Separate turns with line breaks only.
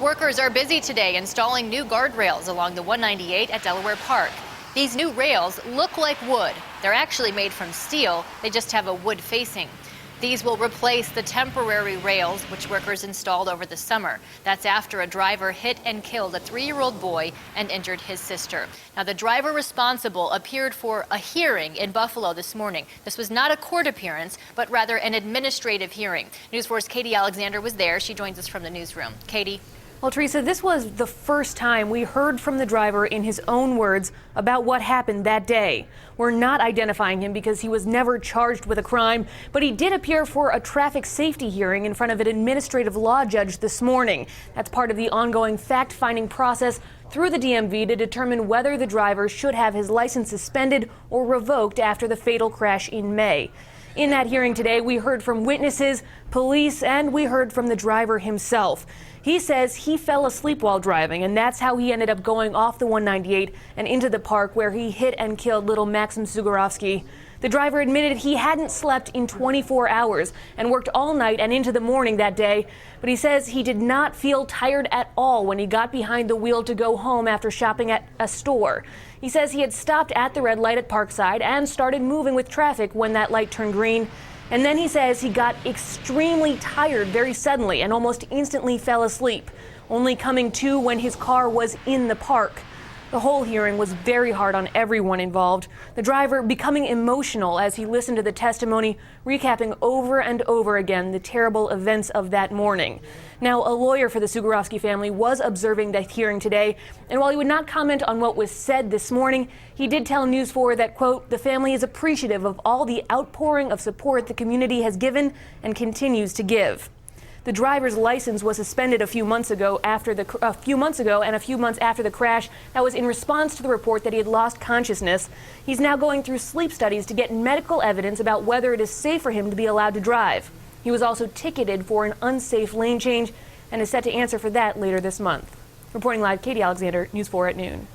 Workers are busy today installing new guardrails along the 198 at Delaware Park. These new rails look like wood. They're actually made from steel. They just have a wood facing. These will replace the temporary rails which workers installed over the summer. That's after a driver hit and killed a 3-year-old boy and injured his sister. Now, the driver responsible appeared for a hearing in Buffalo this morning. This was not a court appearance, but rather an administrative hearing. News 4's Katie Alexander was there. She joins us from the newsroom. Katie.
Well, Teresa, this was the first time we heard from the driver in his own words about what happened that day. We're not identifying him because he was never charged with a crime, but he did appear for a traffic safety hearing in front of an administrative law judge this morning. That's part of the ongoing fact-finding process through the DMV to determine whether the driver should have his license suspended or revoked after the fatal crash in May. In that hearing today, we heard from witnesses, police, and we heard from the driver himself. He says he fell asleep while driving, and that's how he ended up going off the 198 and into the park where he hit and killed little Maxim Sugarovsky. The driver admitted he hadn't slept in 24 hours and worked all night and into the morning that day, but he says he did not feel tired at all when he got behind the wheel to go home after shopping at a store. He says he had stopped at the red light at Parkside and started moving with traffic when that light turned green. And then he says he got extremely tired very suddenly and almost instantly fell asleep, only coming to when his car was in the park. The whole hearing was very hard on everyone involved. The driver becoming emotional as he listened to the testimony, recapping over and over again the terrible events of that morning. Now, a lawyer for the Sugarovsky family was observing the hearing today, and while he would not comment on what was said this morning, he did tell News 4 that, quote, the family is appreciative of all the outpouring of support the community has given and continues to give. The driver's license was suspended a few months ago and a few months after the crash. That was in response to the report that he had lost consciousness. He's now going through sleep studies to get medical evidence about whether it is safe for him to be allowed to drive. He was also ticketed for an unsafe lane change and is set to answer for that later this month. Reporting live, Katie Alexander, News 4 at noon.